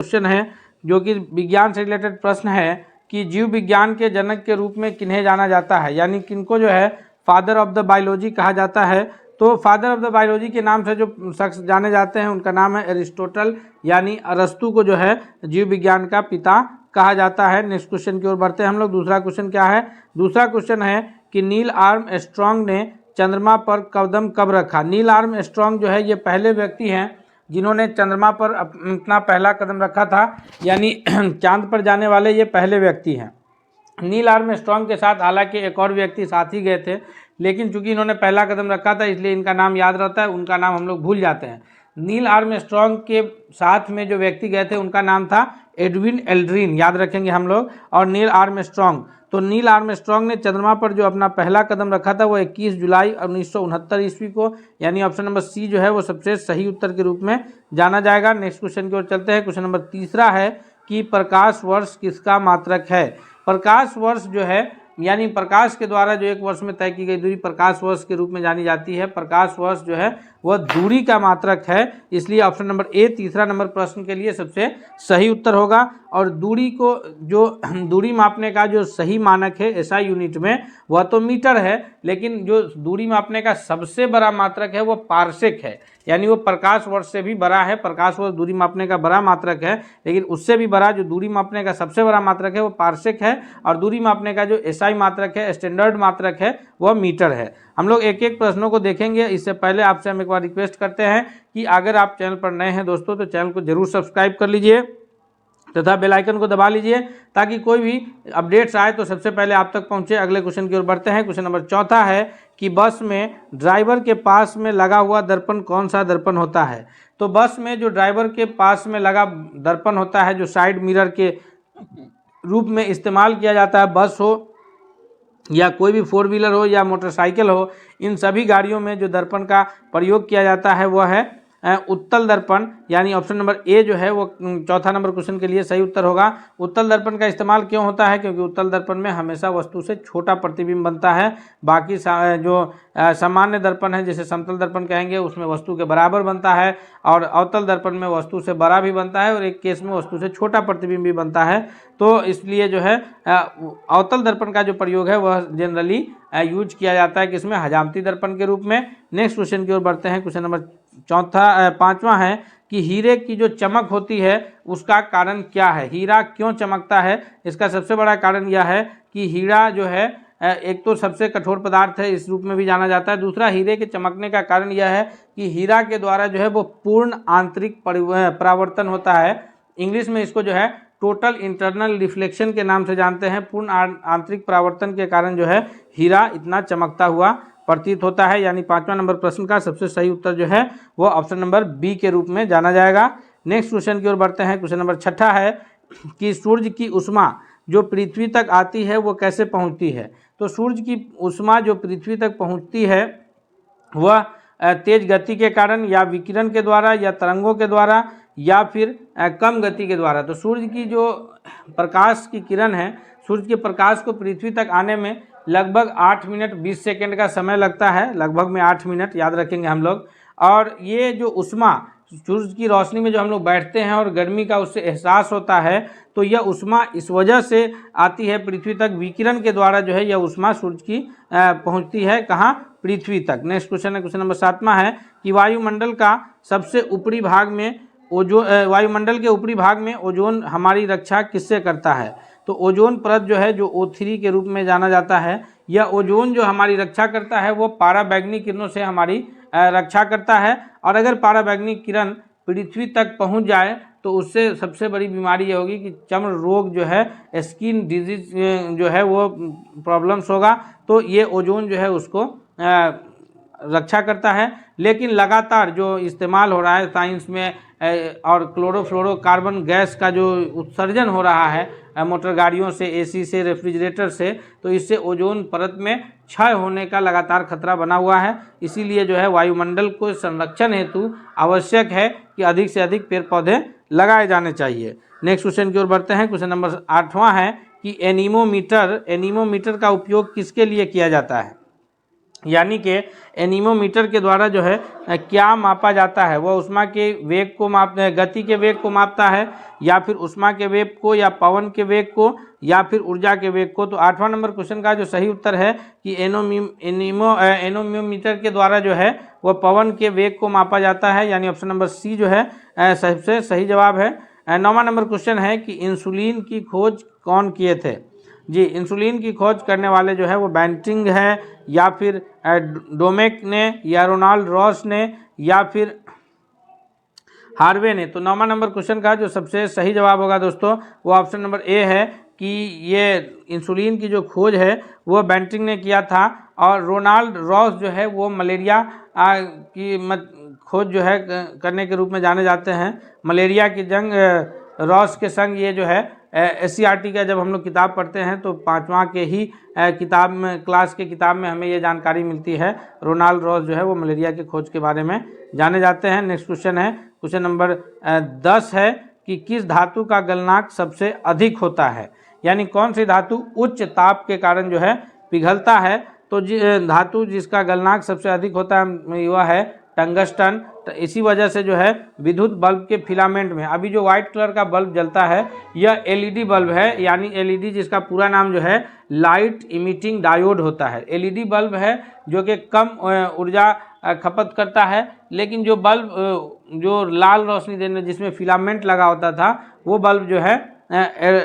Question है जो कि विज्ञान से रिलेटेड प्रश्न है कि जीव विज्ञान के जनक के रूप में किन्हें जाना जाता है, यानी किनको जो है फादर ऑफ द बायोलॉजी कहा जाता है। तो फादर ऑफ द बायोलॉजी के नाम से जो शख्स जाने जाते हैं उनका नाम है एरिस्टोटल, यानी अरस्तु को जो है जीव विज्ञान का पिता कहा जाता है। नेक्स्ट क्वेश्चन की ओर बढ़ते हैं हम लोग। दूसरा क्वेश्चन क्या है? दूसरा क्वेश्चन है कि नील आर्मस्ट्रॉन्ग ने चंद्रमा पर कदम कब रखा। नील आर्मस्ट्रॉन्ग जो है ये पहले व्यक्ति हैं जिन्होंने चंद्रमा पर अपना पहला कदम रखा था, यानी चांद पर जाने वाले ये पहले व्यक्ति हैं। नील आर्मस्ट्रॉन्ग के साथ हालांकि एक और व्यक्ति साथ ही गए थे, लेकिन चूंकि इन्होंने पहला कदम रखा था इसलिए इनका नाम याद रहता है, उनका नाम हम लोग भूल जाते हैं। नील आर्मस्ट्रॉन्ग के साथ में जो व्यक्ति गए थे उनका नाम था एडविन एल्ड्रिन, याद रखेंगे हम लोग। और नील आर्मस्ट्रॉन्ग, तो नील आर्मस्ट्रॉन्ग ने चंद्रमा पर जो अपना पहला कदम रखा था वो 21 जुलाई 1969 ईस्वी को, यानी ऑप्शन नंबर सी जो है वो सबसे सही उत्तर के रूप में जाना जाएगा। नेक्स्ट क्वेश्चन की ओर चलते हैं। क्वेश्चन नंबर तीसरा है कि प्रकाश वर्ष किसका मात्रक है। प्रकाश वर्ष जो है यानी प्रकाश के द्वारा जो एक वर्ष में तय की गई दूरी प्रकाश वर्ष के रूप में जानी जाती है। प्रकाश वर्ष जो है वह दूरी का मात्रक है, इसलिए ऑप्शन नंबर ए तीसरा नंबर प्रश्न के लिए सबसे सही उत्तर होगा। और दूरी को जो दूरी मापने का जो सही मानक है एसआई यूनिट में वह तो मीटर है, लेकिन जो दूरी मापने का सबसे बड़ा मात्रक है वो पारसेक है, यानी वो प्रकाश वर्ष से भी बड़ा है। प्रकाश वर्ष दूरी मापने का बड़ा मात्रक है, लेकिन उससे भी बड़ा जो दूरी मापने का सबसे बड़ा मात्रक है वो पारसेक है, और दूरी मापने का जो एसआई मात्रक है स्टैंडर्ड मात्रक है वह मीटर है। हम लोग एक एक प्रश्नों को देखेंगे। इससे पहले आपसे हम एक बार रिक्वेस्ट करते हैं कि अगर आप चैनल पर नए हैं दोस्तों तो चैनल को जरूर सब्सक्राइब कर लीजिए तथा बेल आइकन को दबा लीजिए ताकि कोई भी अपडेट्स आए तो सबसे पहले आप तक पहुंचे। अगले क्वेश्चन की ओर बढ़ते हैं। क्वेश्चन नंबर चौथा है कि बस में ड्राइवर के पास में लगा हुआ दर्पण कौन सा दर्पण होता है। तो बस में जो ड्राइवर के पास में लगा दर्पण होता है जो साइड मिरर के रूप में इस्तेमाल किया जाता है, बस हो या कोई भी फोर व्हीलर हो या मोटरसाइकिल हो, इन सभी गाड़ियों में जो दर्पण का प्रयोग किया जाता है वह है उत्तल दर्पण, यानी ऑप्शन नंबर ए जो है वो चौथा नंबर क्वेश्चन के लिए सही उत्तर होगा। उत्तल दर्पण का इस्तेमाल क्यों होता है? क्योंकि उत्तल दर्पण में हमेशा वस्तु से छोटा प्रतिबिंब बनता है। बाकी जो सामान्य दर्पण है जिसे समतल दर्पण कहेंगे उसमें वस्तु के बराबर बनता है, और अवतल दर्पण में वस्तु से बड़ा भी बनता है और एक केस में वस्तु से छोटा प्रतिबिंब भी बनता है। तो इसलिए जो है अवतल दर्पण का जो प्रयोग है वह जनरली यूज किया जाता है किसमें? हजामती दर्पण के रूप में। नेक्स्ट क्वेश्चन की ओर बढ़ते हैं। क्वेश्चन नंबर पांचवा है कि हीरे की जो चमक होती है उसका कारण क्या है। हीरा क्यों चमकता है? इसका सबसे बड़ा कारण यह है कि हीरा जो है एक तो सबसे कठोर पदार्थ है, इस रूप में भी जाना जाता है। दूसरा, हीरे के चमकने का कारण यह है कि हीरा के द्वारा जो है वो पूर्ण आंतरिक परावर्तन होता है। इंग्लिश में इसको जो है टोटल इंटरनल रिफ्लेक्शन के नाम से जानते हैं। पूर्ण आंतरिक परावर्तन के कारण जो है हीरा इतना चमकता हुआ प्रतीत होता है, यानी पांचवा नंबर प्रश्न का सबसे सही उत्तर जो है वो ऑप्शन नंबर बी के रूप में जाना जाएगा। नेक्स्ट क्वेश्चन की ओर बढ़ते हैं। क्वेश्चन नंबर छठा है कि सूर्य की ऊष्मा जो पृथ्वी तक आती है वो कैसे पहुंचती है। तो सूर्य की ऊष्मा जो पृथ्वी तक पहुंचती है वह तेज गति के कारण या विकिरण के द्वारा या तरंगों के द्वारा या फिर कम गति के द्वारा। तो सूर्य की जो प्रकाश की किरण है, सूर्य के प्रकाश को पृथ्वी तक आने में लगभग 8 मिनट 20 सेकेंड का समय लगता है, लगभग में 8 मिनट याद रखेंगे हम लोग। और ये जो ऊष्मा सूर्य की रोशनी में जो हम लोग बैठते हैं और गर्मी का उससे एहसास होता है, तो यह ऊष्मा इस वजह से आती है पृथ्वी तक, विकिरण के द्वारा जो है यह ऊष्मा सूर्य की पहुंचती है कहाँ? पृथ्वी तक। नेक्स्ट क्वेश्चन है, क्वेश्चन नंबर 7वां है कि वायुमंडल का सबसे ऊपरी भाग में वायुमंडल के ऊपरी भाग में ओजोन हमारी रक्षा किससे करता है। तो ओजोन परत जो है जो O3 के रूप में जाना जाता है, यह ओजोन जो हमारी रक्षा करता है वो पाराबैंगनी किरणों से हमारी रक्षा करता है। और अगर पाराबैंगनी किरण पृथ्वी तक पहुंच जाए तो उससे सबसे बड़ी बीमारी ये होगी कि चर्म रोग जो है, स्किन डिजीज जो है वो प्रॉब्लम्स होगा। तो ये ओजोन जो है उसको रक्षा करता है। लेकिन लगातार जो इस्तेमाल हो रहा है साइंस में और क्लोरोफ्लोरोकार्बन गैस का जो उत्सर्जन हो रहा है मोटर गाड़ियों से, एसी से, रेफ्रिजरेटर से, तो इससे ओजोन परत में क्षय होने का लगातार खतरा बना हुआ है। इसीलिए जो है वायुमंडल को संरक्षण हेतु आवश्यक है कि अधिक से अधिक पेड़ पौधे लगाए जाने चाहिए। नेक्स्ट क्वेश्चन की ओर बढ़ते हैं। क्वेश्चन नंबर 8वां है कि एनीमोमीटर का उपयोग किसके लिए किया जाता है। यानी कि एनीमोमीटर के द्वारा जो है क्या मापा जाता है, वह ऊष्मा के वेग को गति के वेग को मापता है, या फिर ऊष्मा के वेग को, या पवन के वेग को, या फिर ऊर्जा के वेग को। तो 8वां नंबर क्वेश्चन का जो सही उत्तर है कि एनीमोमीटर के द्वारा जो है वह पवन के वेग को मापा जाता है, यानी ऑप्शन नंबर सी जो है सबसे सही जवाब है। 9वां नंबर क्वेश्चन है कि इंसुलिन की खोज कौन किए थे। जी, इंसुलिन की खोज करने वाले जो है वो बैंटिंग है, या फिर डोमेक ने, या रोनाल्ड रॉस ने, या फिर हार्वे ने। तो 9वां नंबर क्वेश्चन का जो सबसे सही जवाब होगा दोस्तों वो ऑप्शन नंबर ए है कि ये इंसुलिन की जो खोज है वो बैंटिंग ने किया था, और रोनाल्ड रॉस जो है वो मलेरिया की खोज जो है करने के रूप में जाने जाते हैं। मलेरिया की जंग रॉस के संग ये जो है SCERT का जब हम लोग किताब पढ़ते हैं तो 5वां के ही किताब में, क्लास के किताब में हमें ये जानकारी मिलती है। रोनाल्ड रॉस जो है वो मलेरिया की खोज के बारे में जाने जाते हैं। नेक्स्ट क्वेश्चन है, क्वेश्चन नंबर 10 है कि किस धातु का गलनांक सबसे अधिक होता है, यानी कौन सी धातु उच्च ताप के कारण जो है पिघलता है। तो धातु जिसका गलनांक सबसे अधिक होता है वह है टंगस्टन। तो इसी वजह से जो है विद्युत बल्ब के फिलामेंट में, अभी जो व्हाइट कलर का बल्ब जलता है यह LED बल्ब है, यानी LED जिसका पूरा नाम जो है लाइट इमिटिंग डायोड होता है। LED बल्ब है जो कि कम ऊर्जा खपत करता है, लेकिन जो बल्ब जो लाल रोशनी देने जिसमें फिलामेंट लगा होता था वो बल्ब जो है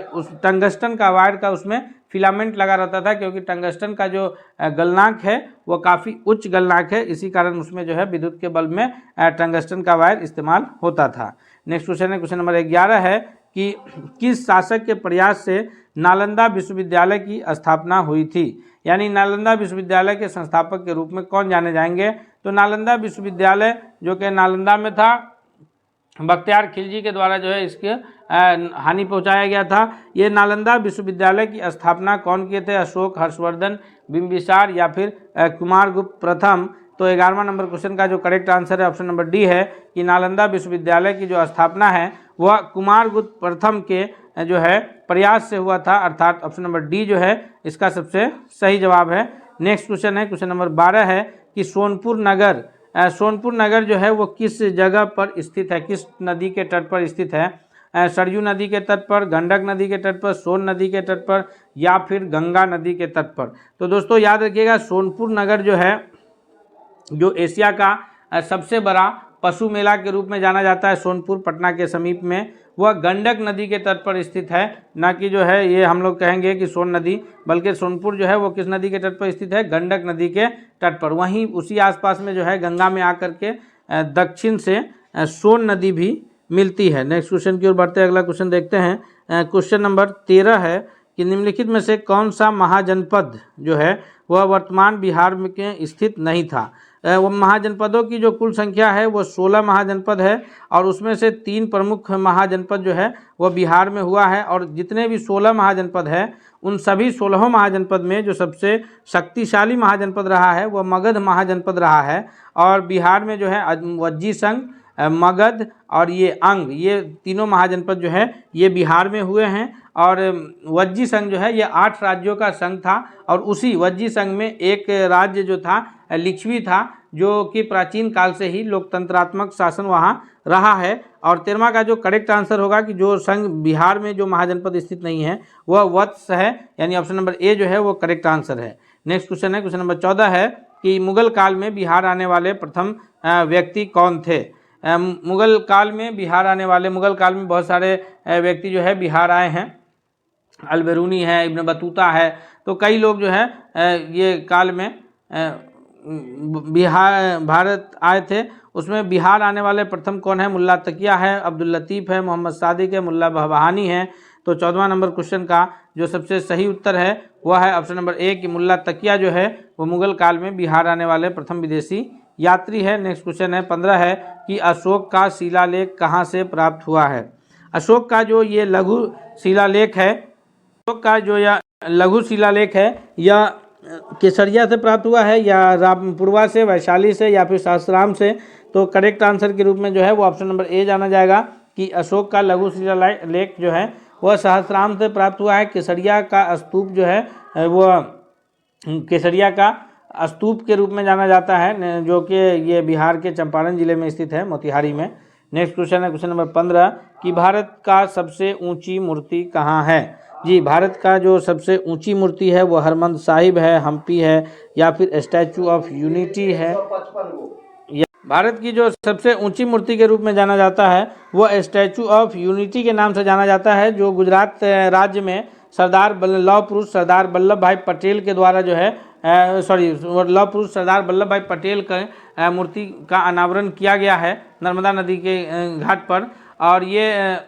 उस टंगस्टन का वायर का उसमें फिलामेंट लगा रहता था, क्योंकि टंगस्टन का जो गलनांक है वो काफ़ी उच्च गलनांक है, इसी कारण उसमें जो है विद्युत के बल्ब में टंगस्टन का वायर इस्तेमाल होता था। नेक्स्ट क्वेश्चन है, क्वेश्चन नंबर 11 है कि किस शासक के प्रयास से नालंदा विश्वविद्यालय की स्थापना हुई थी, यानी नालंदा विश्वविद्यालय के संस्थापक के रूप में कौन जाने जाएंगे। तो नालंदा विश्वविद्यालय जो कि नालंदा में था, बख्तियार खिलजी के द्वारा जो है इसके हानि पहुंचाया गया था। ये नालंदा विश्वविद्यालय की स्थापना कौन किए थे, अशोक, हर्षवर्धन, बिंबिसार, या फिर कुमारगुप्त प्रथम। तो 11वां नंबर क्वेश्चन का जो करेक्ट आंसर है ऑप्शन नंबर डी है कि नालंदा विश्वविद्यालय की जो स्थापना है वह कुमारगुप्त प्रथम के जो है प्रयास से हुआ था, अर्थात ऑप्शन नंबर डी जो है इसका सबसे सही जवाब है। नेक्स्ट क्वेश्चन है, क्वेश्चन नंबर 12 है कि सोनपुर नगर जो है वो किस जगह पर स्थित है, किस नदी के तट पर स्थित है। सरयू नदी के तट पर, गंडक नदी के तट पर, सोन नदी के तट पर, या फिर गंगा नदी के तट पर। तो दोस्तों याद रखिएगा, सोनपुर नगर जो है जो एशिया का सबसे बड़ा पशु मेला के रूप में जाना जाता है, सोनपुर पटना के समीप में, वह गंडक नदी के तट पर स्थित है, ना कि जो है ये हम लोग कहेंगे कि सोन नदी, बल्कि सोनपुर जो है वो किस नदी के तट पर स्थित है, गंडक नदी के तट पर। वहीं उसी आसपास में जो है गंगा में आकर के दक्षिण से सोन नदी भी मिलती है। नेक्स्ट क्वेश्चन की ओर बढ़ते हैं, अगला क्वेश्चन देखते हैं। क्वेश्चन नंबर 13 है कि निम्नलिखित में से कौन सा महाजनपद जो है वह वर्तमान बिहार में के स्थित नहीं था। वो महाजनपदों की जो कुल संख्या है वो 16 महाजनपद है, और उसमें से 3 प्रमुख महाजनपद जो है वह बिहार में हुआ है। और जितने भी 16 महाजनपद है उन सभी 16 महाजनपद में जो सबसे शक्तिशाली महाजनपद रहा है वह मगध महाजनपद रहा है। और बिहार में जो है वज्जी संघ, मगध और ये अंग, ये तीनों महाजनपद जो है ये बिहार में हुए हैं। और वज्जी संघ जो है ये 8 राज्यों का संघ था, और उसी वज्जी संघ में एक राज्य जो था लिच्छवी था, जो कि प्राचीन काल से ही लोकतंत्रात्मक शासन वहाँ रहा है। और 13वां का जो करेक्ट आंसर होगा कि जो संघ बिहार में जो महाजनपद स्थित नहीं है वह वत्स है, यानी ऑप्शन नंबर ए जो है वो करेक्ट आंसर है। नेक्स्ट क्वेश्चन है, क्वेश्चन नंबर 14 है कि मुगल काल में बिहार आने वाले प्रथम व्यक्ति कौन थे। मुगल काल में बहुत सारे व्यक्ति जो है बिहार आए हैं, अलबेरूनी है, इब्न बतूता है, तो कई लोग जो है ये काल में भारत आए थे। उसमें बिहार आने वाले प्रथम कौन है, मुल्ला तकिया है, अब्दुल लतीफ़ है, मोहम्मद सादिक है, मुल्ला बहानी है। तो 14वां नंबर क्वेश्चन का जो सबसे सही उत्तर है वह है ऑप्शन नंबर ए कि मुल्ला तकिया जो है वो मुगल काल में बिहार आने वाले प्रथम विदेशी यात्री है। नेक्स्ट क्वेश्चन है 15 है कि अशोक का शिलालेख कहाँ से प्राप्त हुआ है। अशोक का जो ये लघु शिलालेख है, अशोक का जो यह लघु शिलालेख है यह केसरिया से प्राप्त हुआ है, या रामपुरवा से, वैशाली से, या फिर सहस्राम से। तो करेक्ट आंसर के रूप में जो है वो ऑप्शन नंबर ए जाना जाएगा कि अशोक का लघु शिलालेख जो है वह सहस्राम से प्राप्त हुआ है। केसरिया का स्तूप जो है वह केसरिया का स्तूप के रूप में जाना जाता है, जो कि ये बिहार के चंपारण जिले में स्थित है, मोतिहारी में। नेक्स्ट क्वेश्चन है क्वेश्चन नंबर 15 कि भारत का सबसे ऊंची मूर्ति कहाँ है। जी, भारत का जो सबसे ऊंची मूर्ति है वो हरमंद साहिब है, हम्पी है, या फिर स्टैचू ऑफ यूनिटी है। भारत की जो सबसे ऊंची मूर्ति के रूप में जाना जाता है वो स्टैचू ऑफ यूनिटी के नाम से जाना जाता है, जो गुजरात राज्य में लौह पुरुष सरदार वल्लभ भाई पटेल के द्वारा जो है लौह पुरुष सरदार वल्लभ भाई पटेल का मूर्ति का अनावरण किया गया है नर्मदा नदी के घाट पर। और ये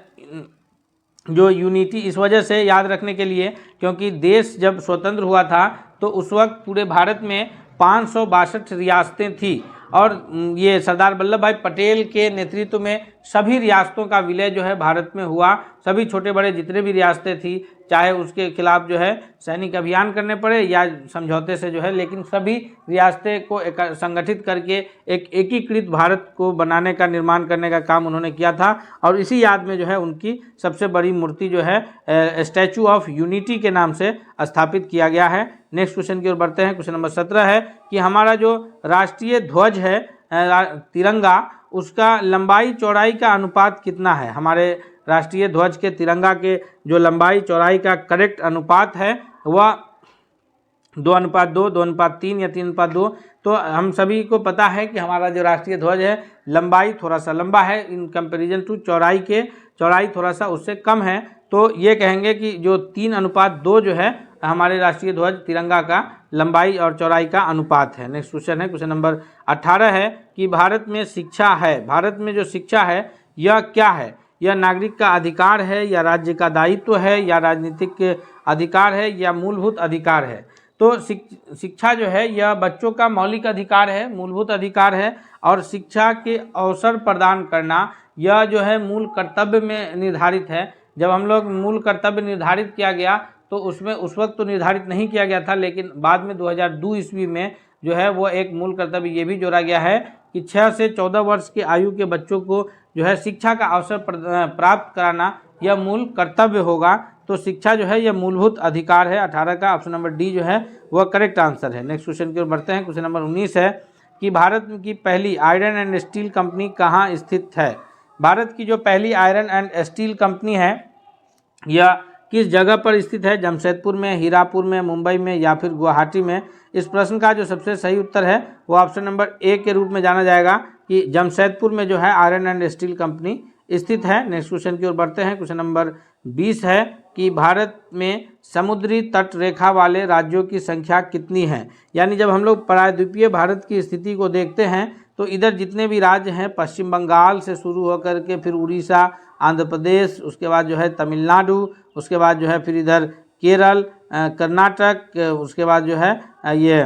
जो यूनिटी इस वजह से याद रखने के लिए, क्योंकि देश जब स्वतंत्र हुआ था तो उस वक्त पूरे भारत में 562 रियासतें थी, और ये सरदार वल्लभ भाई पटेल के नेतृत्व में सभी रियासतों का विलय जो है भारत में हुआ। सभी छोटे बड़े जितने भी रियासतें थी, चाहे उसके खिलाफ जो है सैनिक अभियान करने पड़े या समझौते से जो है, लेकिन सभी रियासतें को संगठित करके एक एकीकृत भारत को बनाने का, निर्माण करने का काम उन्होंने किया था। और इसी याद में जो है उनकी सबसे बड़ी मूर्ति जो है स्टैचू ऑफ यूनिटी के नाम से स्थापित किया गया है। नेक्स्ट क्वेश्चन की ओर बढ़ते हैं। क्वेश्चन नंबर 17 है कि हमारा जो राष्ट्रीय ध्वज है तिरंगा, उसका लंबाई चौड़ाई का अनुपात कितना है। हमारे राष्ट्रीय ध्वज के तिरंगा के जो लंबाई चौड़ाई का करेक्ट अनुपात है वह 2:2, 2:3 या 3:2। तो हम सभी को पता है कि हमारा जो राष्ट्रीय ध्वज है लंबाई थोड़ा सा लंबा है इन कंपैरिजन टू चौड़ाई थोड़ा सा उससे कम है। तो ये कहेंगे कि जो 3:2 जो है हमारे राष्ट्रीय ध्वज तिरंगा का लंबाई और चौड़ाई का अनुपात है। नेक्स्ट क्वेश्चन है क्वेश्चन नंबर 18 है कि भारत में शिक्षा है, भारत में जो शिक्षा है यह क्या है। यह नागरिक का अधिकार है, या राज्य का दायित्व है, या राजनीतिक अधिकार है, या मूलभूत अधिकार है। तो शिक्षा जो है यह बच्चों का मौलिक अधिकार है, मूलभूत अधिकार है, और शिक्षा के अवसर प्रदान करना यह जो है मूल कर्तव्य में निर्धारित है। जब हम लोग मूल कर्तव्य निर्धारित किया गया तो उसमें उस वक्त तो निर्धारित नहीं किया गया था, लेकिन बाद में 2002 ईस्वी में जो है वो एक मूल कर्तव्य ये भी जोड़ा गया है कि 6 से 14 वर्ष की आयु के बच्चों को जो है शिक्षा का अवसर प्राप्त कराना यह मूल कर्तव्य होगा। तो शिक्षा जो है यह मूलभूत अधिकार है। 18 का ऑप्शन नंबर डी जो है वह करेक्ट आंसर है। नेक्स्ट क्वेश्चन की ओर बढ़ते हैं। क्वेश्चन नंबर 19 है कि भारत की पहली आयरन एंड स्टील कंपनी कहाँ स्थित है। भारत की जो पहली आयरन एंड स्टील कंपनी है यह किस जगह पर स्थित है। जमशेदपुर में, हीरापुर में, मुंबई में, या फिर गुवाहाटी में। इस प्रश्न का जो सबसे सही उत्तर है वो ऑप्शन नंबर ए के रूप में जाना जाएगा कि जमशेदपुर में जो है आयरन एंड स्टील कंपनी स्थित है। नेक्स्ट क्वेश्चन की ओर बढ़ते हैं। क्वेश्चन नंबर 20 है कि भारत में समुद्री तट रेखा वाले राज्यों की संख्या कितनी है। यानी जब हम लोग प्रायद्वीपीय भारत की स्थिति को देखते हैं तो इधर जितने भी राज्य हैं, पश्चिम बंगाल से शुरू होकर के फिर उड़ीसा, आंध्र प्रदेश, उसके बाद जो है तमिलनाडु, उसके बाद जो है फिर इधर केरल, कर्नाटक, उसके बाद जो है ये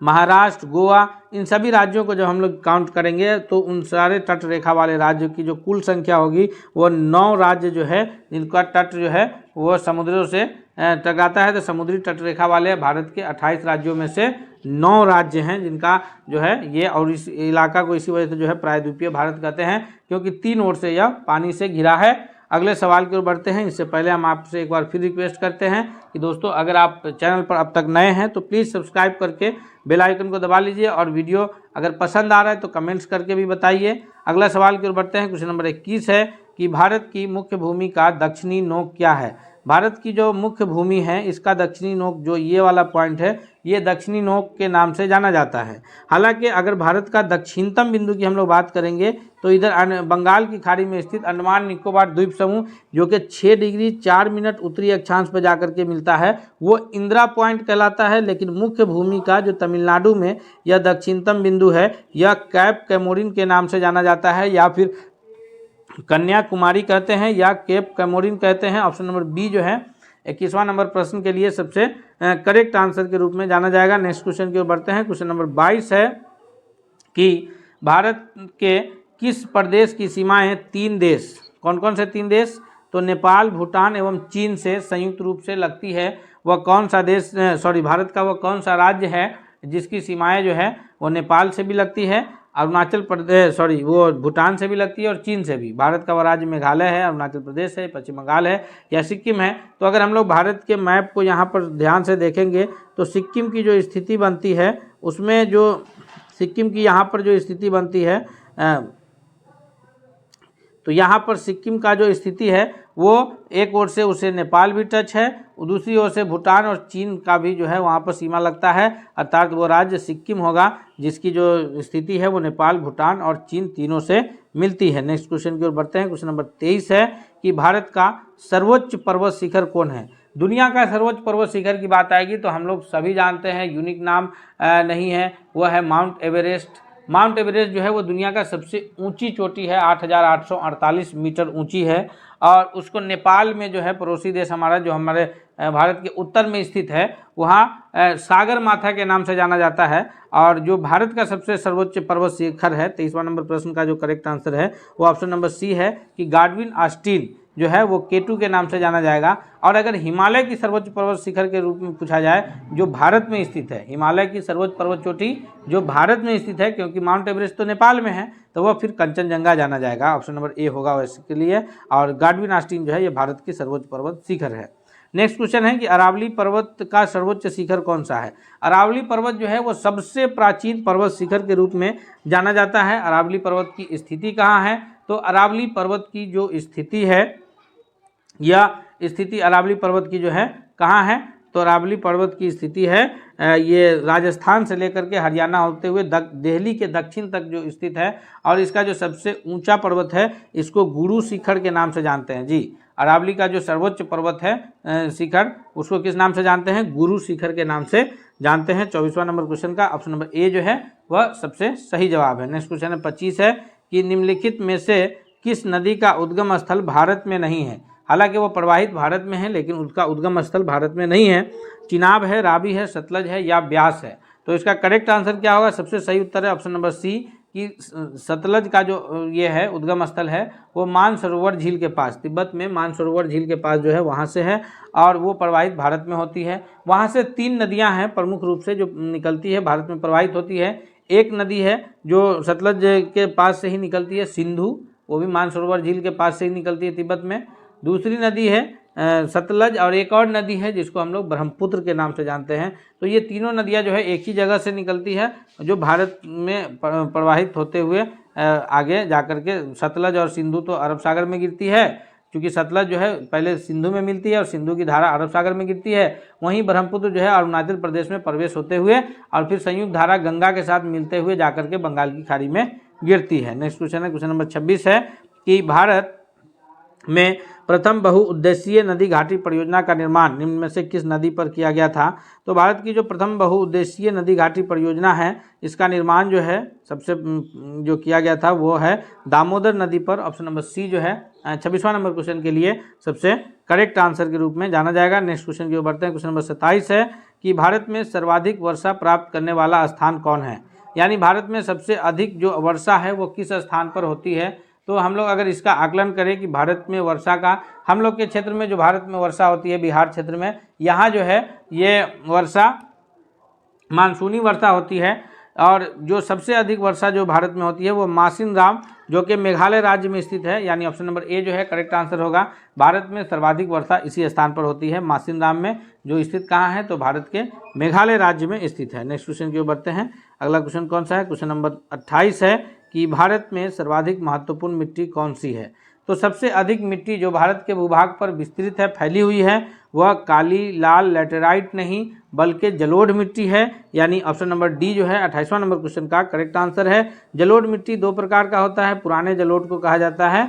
महाराष्ट्र, गोवा, इन सभी राज्यों को जब हम लोग काउंट करेंगे तो उन सारे तट रेखा वाले राज्यों की जो कुल संख्या होगी वो 9 राज्य जो है जिनका तट जो है वो समुद्रों से टकराता है। तो समुद्री तट रेखा वाले भारत के 28 राज्यों में से 9 राज्य हैं जिनका जो है ये, और इस इलाका को इसी वजह से जो है प्रायद्वीपीय भारत कहते हैं क्योंकि 3 ओर से यह पानी से घिरा है। अगले सवाल की ओर बढ़ते हैं। इससे पहले हम आपसे एक बार फिर रिक्वेस्ट करते हैं कि दोस्तों अगर आप चैनल पर अब तक नए हैं तो प्लीज़ सब्सक्राइब करके बेल आइकन को दबा लीजिए, और वीडियो अगर पसंद आ रहा है तो कमेंट्स करके भी बताइए। अगला सवाल की ओर बढ़ते हैं। क्वेश्चन नंबर 21 है कि भारत की मुख्य भूमि का दक्षिणी नोक क्या है। भारत की जो मुख्य भूमि है इसका दक्षिणी नोक, जो ये वाला पॉइंट है, ये दक्षिणी नोक के नाम से जाना जाता है। हालांकि अगर भारत का दक्षिणतम बिंदु की हम लोग बात करेंगे तो इधर बंगाल की खाड़ी में स्थित अंडमान निकोबार द्वीप समूह, जो कि 6 डिग्री 4 मिनट उत्तरी अक्षांश पर जाकर के मिलता है, वो इंदिरा पॉइंट कहलाता है। लेकिन मुख्य भूमि का जो तमिलनाडु में यह दक्षिणतम बिंदु है, यह कैप कैमोरिन के नाम से जाना जाता है, या फिर कन्याकुमारी कहते हैं, या केप कैमोरिन कहते हैं। ऑप्शन नंबर बी जो है 21वां नंबर प्रश्न के लिए सबसे करेक्ट आंसर के रूप में जाना जाएगा। नेक्स्ट क्वेश्चन की ओर बढ़ते हैं। क्वेश्चन नंबर 22 है कि भारत के किस प्रदेश की सीमाएं 3 देश, कौन कौन से 3 देश, तो नेपाल, भूटान एवं चीन से संयुक्त रूप से लगती है। वह कौन सा देश, भारत का वह कौन सा राज्य है जिसकी सीमाएं जो है वो नेपाल से भी लगती है, अरुणाचल प्रदेश वो भूटान से भी लगती है और चीन से भी। भारत का वह राज्य मेघालय है, अरुणाचल प्रदेश है, पश्चिम बंगाल है या सिक्किम है। तो अगर हम लोग भारत के मैप को यहाँ पर ध्यान से देखेंगे तो सिक्किम की जो स्थिति बनती है उसमें जो सिक्किम की यहाँ पर जो स्थिति बनती है तो यहाँ पर सिक्किम का जो स्थिति है वो एक ओर से उसे नेपाल भी टच है, दूसरी ओर से भूटान और चीन का भी जो है वहाँ पर सीमा लगता है, अर्थात वो राज्य सिक्किम होगा जिसकी जो स्थिति है वो नेपाल, भूटान और चीन तीनों से मिलती है। नेक्स्ट क्वेश्चन की ओर बढ़ते हैं। क्वेश्चन नंबर 23 है कि भारत का सर्वोच्च पर्वत शिखर कौन है। दुनिया का सर्वोच्च पर्वत शिखर की बात आएगी तो हम लोग सभी जानते हैं, यूनिक नाम नहीं है, वह है माउंट एवरेस्ट। माउंट एवरेस्ट जो है वो दुनिया का सबसे ऊंची चोटी है, 8,848 मीटर ऊंची है और उसको नेपाल में जो है पड़ोसी देश हमारा जो हमारे भारत के उत्तर में स्थित है वहाँ सागर माथा के नाम से जाना जाता है। और जो भारत का सबसे सर्वोच्च पर्वत शिखर है, 23वां नंबर प्रश्न का जो करेक्ट आंसर है वो ऑप्शन नंबर सी है कि गाडविन ऑस्टिन जो है वो K2 के नाम से जाना जाएगा। और अगर हिमालय की सर्वोच्च पर्वत शिखर के रूप में पूछा जाए जो भारत में स्थित है, हिमालय की सर्वोच्च पर्वत चोटी जो भारत में स्थित है, क्योंकि माउंट एवरेस्ट तो नेपाल में है तो वह फिर कंचनजंगा जाना जाएगा। ऑप्शन नंबर ए होगा वैसे के लिए। और गाडविन ऑस्टिन जो है ये भारत की सर्वोच्च पर्वत शिखर है। नेक्स्ट क्वेश्चन है कि अरावली पर्वत का सर्वोच्च शिखर कौन सा है। अरावली पर्वत जो है वो सबसे प्राचीन पर्वत शिखर के रूप में जाना जाता है। अरावली पर्वत की स्थिति कहाँ है, तो अरावली पर्वत की जो स्थिति है या स्थिति अरावली पर्वत की जो है कहाँ है, तो अरावली पर्वत की स्थिति है ये राजस्थान से लेकर के हरियाणा होते हुए दिल्ली के दक्षिण तक जो स्थित है। और इसका जो सबसे ऊंचा पर्वत है इसको गुरु शिखर के नाम से जानते हैं। जी, अरावली का जो सर्वोच्च पर्वत है शिखर उसको किस नाम से जानते हैं, गुरु शिखर के नाम से जानते हैं। 24वां नंबर क्वेश्चन का ऑप्शन नंबर ए जो है वह सबसे सही जवाब है। नेक्स्ट क्वेश्चन है 25 है कि निम्नलिखित में से किस नदी का उद्गम स्थल भारत में नहीं है। हालांकि वो प्रवाहित भारत में है लेकिन उसका उद्गम स्थल भारत में नहीं है। चिनाब है, रावी है, सतलज है या ब्यास है। तो इसका करेक्ट आंसर क्या होगा, सबसे सही उत्तर है ऑप्शन नंबर सी कि सतलज का जो ये है उद्गम स्थल है वो मानसरोवर झील के पास, तिब्बत में मानसरोवर झील के पास जो है वहाँ से है और वो प्रवाहित भारत में होती है। वहाँ से 3 नदियाँ हैं प्रमुख रूप से जो निकलती है भारत में प्रवाहित होती है। एक नदी है जो सतलज के पास से ही निकलती है, सिंधु, वो भी मानसरोवर झील के पास से ही निकलती है तिब्बत में। दूसरी नदी है सतलज और एक और नदी है जिसको हम लोग ब्रह्मपुत्र के नाम से जानते हैं। तो ये तीनों नदियाँ जो है एक ही जगह से निकलती है जो भारत में प्रवाहित होते हुए आगे जाकर के सतलज और सिंधु तो अरब सागर में गिरती है, क्योंकि सतलज जो है पहले सिंधु में मिलती है और सिंधु की धारा अरब सागर में गिरती है। वहीं ब्रह्मपुत्र जो है अरुणाचल प्रदेश में प्रवेश होते हुए और फिर संयुक्त धारा गंगा के साथ मिलते हुए जाकर के बंगाल की खाड़ी में गिरती है। नेक्स्ट क्वेश्चन है क्वेश्चन नंबर 26 है कि भारत में प्रथम बहुउद्देशीय नदी घाटी परियोजना का निर्माण निम्न में से किस नदी पर किया गया था। तो भारत की जो प्रथम बहुउद्देशीय नदी घाटी परियोजना है इसका निर्माण जो है सबसे जो किया गया था वो है दामोदर नदी पर। ऑप्शन नंबर सी जो है 26वां नंबर क्वेश्चन के लिए सबसे करेक्ट आंसर के रूप में जाना जाएगा। नेक्स्ट क्वेश्चन की ओर बढ़ते हैं। क्वेश्चन नंबर 27 है कि भारत में सर्वाधिक वर्षा प्राप्त करने वाला स्थान कौन है, यानी भारत में सबसे अधिक जो वर्षा है वो किस स्थान पर होती है। तो हम लोग अगर इसका आकलन करें कि भारत में वर्षा का, हम लोग के क्षेत्र में जो भारत में वर्षा होती है बिहार क्षेत्र में, यहाँ जो है ये वर्षा मानसूनी वर्षा होती है और जो सबसे अधिक वर्षा जो भारत में होती है वो मासिन राम जो कि मेघालय राज्य में स्थित है, यानी ऑप्शन नंबर ए जो है करेक्ट आंसर होगा। भारत में सर्वाधिक वर्षा इसी स्थान पर होती है मासिन राम में, जो स्थित कहाँ है तो भारत के मेघालय राज्य में स्थित है। नेक्स्ट क्वेश्चन की ओर बढ़ते हैं। अगला क्वेश्चन कौन सा है, क्वेश्चन नंबर 28 है कि भारत में सर्वाधिक महत्वपूर्ण मिट्टी कौन सी है। तो सबसे अधिक मिट्टी जो भारत के भूभाग पर विस्तृत है, फैली हुई है, वह काली लाल लैटेराइट नहीं बल्कि जलोढ़ मिट्टी है, यानी ऑप्शन नंबर डी जो है 28वां नंबर क्वेश्चन का करेक्ट आंसर है। जलोढ़ मिट्टी 2 प्रकार का होता है, पुराने जलोढ़ को कहा जाता है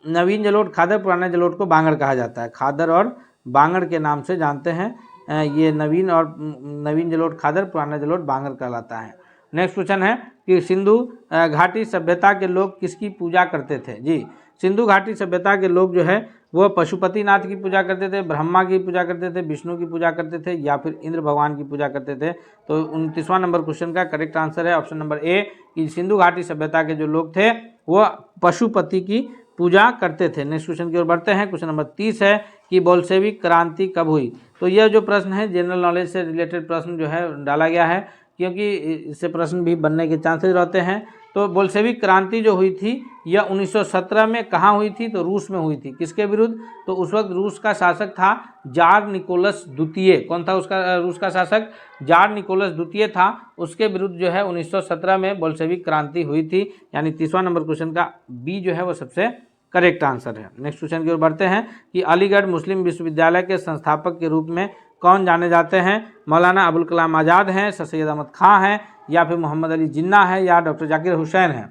नवीन जलोढ़ खादर, पुराने जलोढ़ को बांगड़ कहा जाता है। खादर और बांगड़ के नाम से जानते हैं, ये नवीन जलोढ़ खादर, पुराना जलोढ़ बांगड़ कहलाता है। नेक्स्ट क्वेश्चन है कि सिंधु घाटी सभ्यता के लोग किसकी पूजा करते थे। जी, सिंधु घाटी सभ्यता के लोग जो है वो पशुपतिनाथ की पूजा करते थे, ब्रह्मा की पूजा करते थे, विष्णु की पूजा करते थे या फिर इंद्र भगवान की पूजा करते थे। तो 29वां नंबर क्वेश्चन का करेक्ट आंसर है ऑप्शन नंबर ए कि सिंधु घाटी सभ्यता के जो लोग थे वो पशुपति की पूजा करते थे। नेक्स्ट क्वेश्चन की ओर बढ़ते हैं। क्वेश्चन नंबर 30 है कि बोल्शेविक क्रांति कब हुई। तो यह जो प्रश्न है जनरल नॉलेज से रिलेटेड प्रश्न जो है डाला गया है क्योंकि इससे प्रश्न भी बनने के चांसेस रहते हैं। तो बोल्शेविक क्रांति जो हुई थी यह 1917 में कहाँ हुई थी? तो रूस में हुई थी। किसके विरुद्ध? तो उस वक्त रूस का शासक था जार निकोलस द्वितीय। कौन था उसका रूस का शासक? जार निकोलस द्वितीय था। उसके विरुद्ध जो है 1917 में बोल्शेविक क्रांति हुई थी। यानी 30वां नंबर क्वेश्चन का बी जो है वो सबसे करेक्ट आंसर है। नेक्स्ट क्वेश्चन की ओर बढ़ते हैं कि अलीगढ़ मुस्लिम विश्वविद्यालय के संस्थापक के रूप में कौन जाने जाते हैं? मौलाना अबुल कलाम आज़ाद हैं, सर सैयद अहमद खां हैं, या फिर मोहम्मद अली जिन्ना है, या डॉक्टर जाकिर हुसैन है।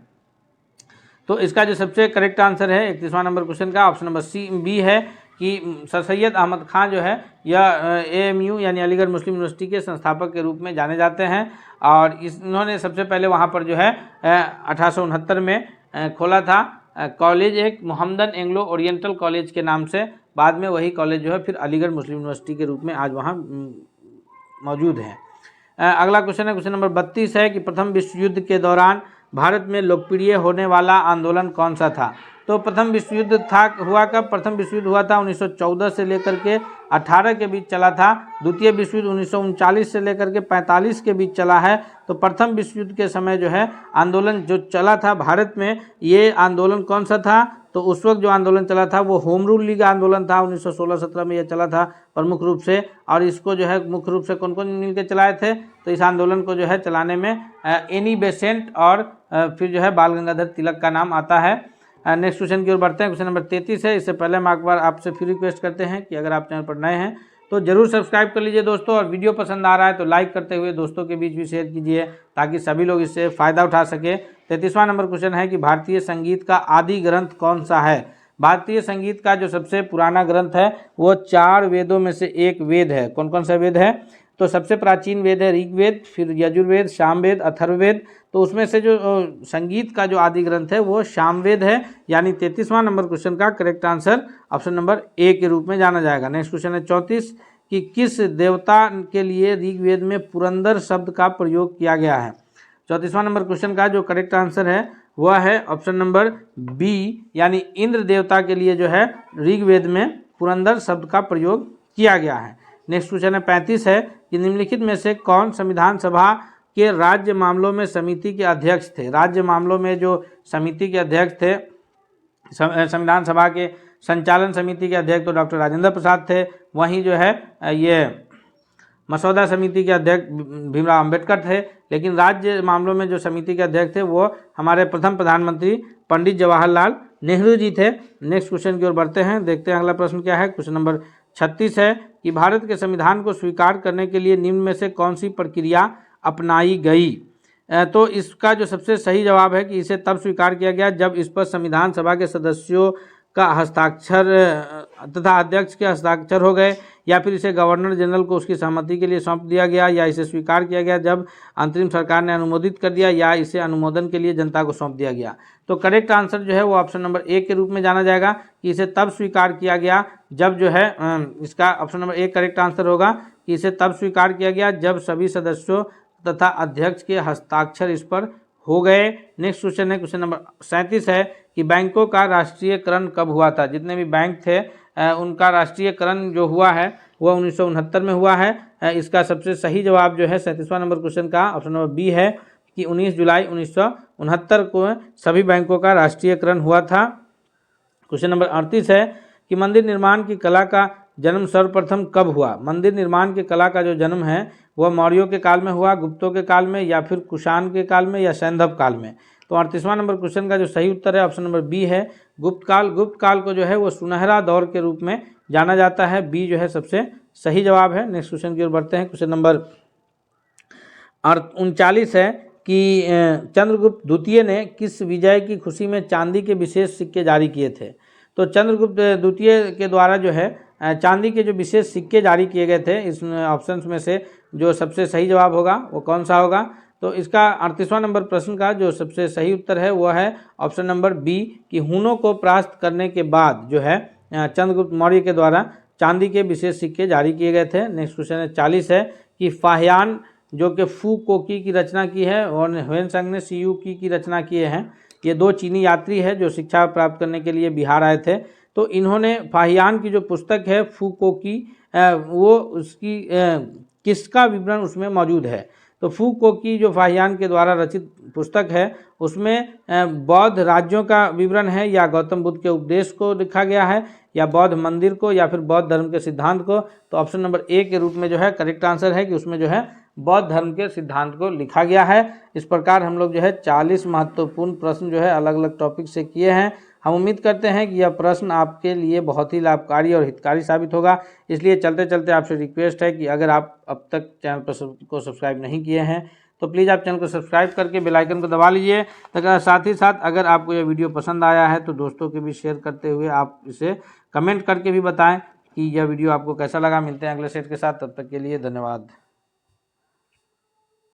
तो इसका जो सबसे करेक्ट आंसर है 31वां नंबर क्वेश्चन का ऑप्शन नंबर सी बी है कि सर सैयद अहमद खां जो है यह AMU यानी अलीगढ़ मुस्लिम यूनिवर्सिटी के संस्थापक के रूप में जाने जाते हैं। और इन्होंने सबसे पहले वहाँ पर जो है 1869 में खोला था कॉलेज, एक मोहम्मदन एंग्लो ओरिएंटल कॉलेज के नाम से। बाद में वही कॉलेज जो है फिर अलीगढ़ मुस्लिम यूनिवर्सिटी के रूप में आज वहाँ मौजूद है। अगला क्वेश्चन है क्वेश्चन नंबर 32 है कि प्रथम विश्व युद्ध के दौरान भारत में लोकप्रिय होने वाला आंदोलन कौन सा था? तो प्रथम विश्व युद्ध हुआ कब? प्रथम विश्व युद्ध हुआ था 1914 से लेकर के 18 के बीच चला था। द्वितीय विश्व युद्ध 1939 से लेकर के 45 के बीच चला है। तो प्रथम विश्व युद्ध के समय जो है आंदोलन जो चला था भारत में, ये आंदोलन कौन सा था? तो उस वक्त जो आंदोलन चला था वो होम रूल लीग आंदोलन था। 1916-17 में यह चला था प्रमुख रूप से। और इसको जो है मुख्य रूप से कौन कौन मिलकर चलाए थे? तो इस आंदोलन को जो है चलाने में एनी बेसेंट और फिर जो है बाल गंगाधर तिलक का नाम आता है। नेक्स्ट क्वेश्चन की ओर बढ़ते हैं। क्वेश्चन नंबर 33 है। इससे पहले हम एक बार आपसे फिर रिक्वेस्ट करते हैं कि अगर आप चैनल पर नए हैं तो जरूर सब्सक्राइब कर लीजिए दोस्तों, और वीडियो पसंद आ रहा है तो लाइक करते हुए दोस्तों के बीच भी शेयर कीजिए ताकि सभी लोग इससे फ़ायदा उठा सके। 33वां नंबर क्वेश्चन है कि भारतीय संगीत का आदि ग्रंथ कौन सा है? भारतीय संगीत का जो सबसे पुराना ग्रंथ है वो 4 वेदों में से एक वेद है। कौन कौन सा वेद है? तो सबसे प्राचीन वेद है ऋग्वेद, फिर यजुर्वेद, सामवेद, अथर्ववेद। तो उसमें से जो संगीत का जो आदि ग्रंथ है वो सामवेद है। यानी 33वां नंबर क्वेश्चन का correct answer option number A के रूप में जाना जाएगा। नेक्स्ट क्वेश्चन है 34 कि किस देवता के लिए ऋग्वेद में पुरंदर शब्द का प्रयोग किया गया है? 34वां नंबर क्वेश्चन का जो करेक्ट आंसर है वह है ऑप्शन नंबर बी, यानी इंद्र देवता के लिए जो है ऋग्वेद में पुरंदर शब्द का प्रयोग किया गया है। नेक्स्ट क्वेश्चन है 35 है कि निम्नलिखित में से कौन संविधान सभा के राज्य मामलों में समिति के अध्यक्ष थे? राज्य मामलों में जो समिति के अध्यक्ष थे, संविधान सभा के संचालन समिति के अध्यक्ष तो डॉक्टर राजेंद्र प्रसाद थे। वहीं जो है ये मसौदा समिति के अध्यक्ष भीमराव अंबेडकर थे। लेकिन राज्य मामलों में जो समिति के अध्यक्ष थे वो हमारे प्रथम प्रधानमंत्री पंडित जवाहरलाल नेहरू जी थे। नेक्स्ट क्वेश्चन की ओर बढ़ते हैं, देखते हैं अगला प्रश्न क्या है। क्वेश्चन नंबर 36 है कि भारत के संविधान को स्वीकार करने के लिए निम्न में से कौन सी प्रक्रिया अपनाई गई? तो इसका जो सबसे सही जवाब है कि इसे तब स्वीकार किया गया जब इस पर संविधान सभा के सदस्यों का हस्ताक्षर तथा अध्यक्ष के हस्ताक्षर हो गए, या फिर इसे गवर्नर जनरल को उसकी सहमति के लिए सौंप दिया गया, या इसे स्वीकार किया गया जब अंतरिम सरकार ने अनुमोदित कर दिया, या इसे अनुमोदन के लिए जनता को सौंप दिया गया। तो करेक्ट आंसर जो है वो ऑप्शन नंबर ए के रूप में जाना जाएगा कि इसे तब स्वीकार किया गया जब जो है इसका option number A correct answer होगा कि इसे तब स्वीकार किया गया जब सभी सदस्यों तथा अध्यक्ष के हस्ताक्षर इस पर हो गए। नेक्स्ट क्वेश्चन है क्वेश्चन नंबर 37 है कि बैंकों का राष्ट्रीयकरण कब हुआ था? जितने भी बैंक थे उनका राष्ट्रीयकरण जो हुआ है वह 1969 में हुआ है। इसका सबसे सही जवाब जो है 37वां नंबर क्वेश्चन का ऑप्शन नंबर बी है कि 19 जुलाई 1969 को सभी बैंकों का राष्ट्रीयकरण हुआ था। क्वेश्चन नंबर 38 है कि मंदिर निर्माण की कला का जन्म सर्वप्रथम कब हुआ? मंदिर निर्माण की कला का जो जन्म है वह मौर्यों के काल में हुआ, गुप्तों के काल में, या फिर कुषाण के काल में, या सैंधव काल में? तो 38वां नंबर क्वेश्चन का जो सही उत्तर है ऑप्शन नंबर बी है गुप्त काल। गुप्त काल को जो है वो सुनहरा दौर के रूप में जाना जाता है। बी जो है सबसे सही जवाब है। नेक्स्ट क्वेश्चन की ओर बढ़ते हैं। क्वेश्चन नंबर 39 है कि चंद्रगुप्त द्वितीय ने किस विजय की खुशी में चांदी के विशेष सिक्के जारी किए थे? तो चंद्रगुप्त द्वितीय के द्वारा जो है चांदी के जो विशेष सिक्के जारी किए गए थे, इस ऑप्शंस में से जो सबसे सही जवाब होगा वो कौन सा होगा? तो इसका 38वां नंबर प्रश्न का जो सबसे सही उत्तर है वह है ऑप्शन नंबर बी कि हुनों को परास्त करने के बाद जो है चंद्रगुप्त मौर्य के द्वारा चांदी के विशेष सिक्के जारी किए गए थे। नेक्स्ट क्वेश्चन है 40 है कि फाहियान जो कि फू कोकी की रचना की है और ह्वेनसांग ने सी यू की रचना किए हैं। ये दो चीनी यात्री है जो शिक्षा प्राप्त करने के लिए बिहार आए थे। तो इन्होंने फाहियान की जो पुस्तक है फू कोकी वो उसकी किसका विवरण उसमें मौजूद है? तो फूको की जो फाहियान के द्वारा रचित पुस्तक है उसमें बौद्ध राज्यों का विवरण है या गौतम बुद्ध के उपदेश को लिखा गया है या बौद्ध मंदिर को या फिर बौद्ध धर्म के सिद्धांत को। तो ऑप्शन नंबर ए के रूप में जो है करेक्ट आंसर है कि उसमें जो है बौद्ध धर्म के सिद्धांत को लिखा गया है। इस प्रकार हम लोग जो है 40 महत्वपूर्ण प्रश्न जो है अलग अलग टॉपिक से किए हैं। हम उम्मीद करते हैं कि यह प्रश्न आपके लिए बहुत ही लाभकारी और हितकारी साबित होगा। इसलिए चलते चलते आपसे रिक्वेस्ट है कि अगर आप अब तक चैनल को सब्सक्राइब नहीं किए हैं तो प्लीज़ आप चैनल को सब्सक्राइब करके बेल आइकन को दबा लीजिए। तथा साथ ही साथ अगर आपको यह वीडियो पसंद आया है तो दोस्तों के भी शेयर करते हुए आप इसे कमेंट करके भी बताएं कि यह वीडियो आपको कैसा लगा। मिलते हैं अगले सेट के साथ, तब तक के लिए धन्यवाद।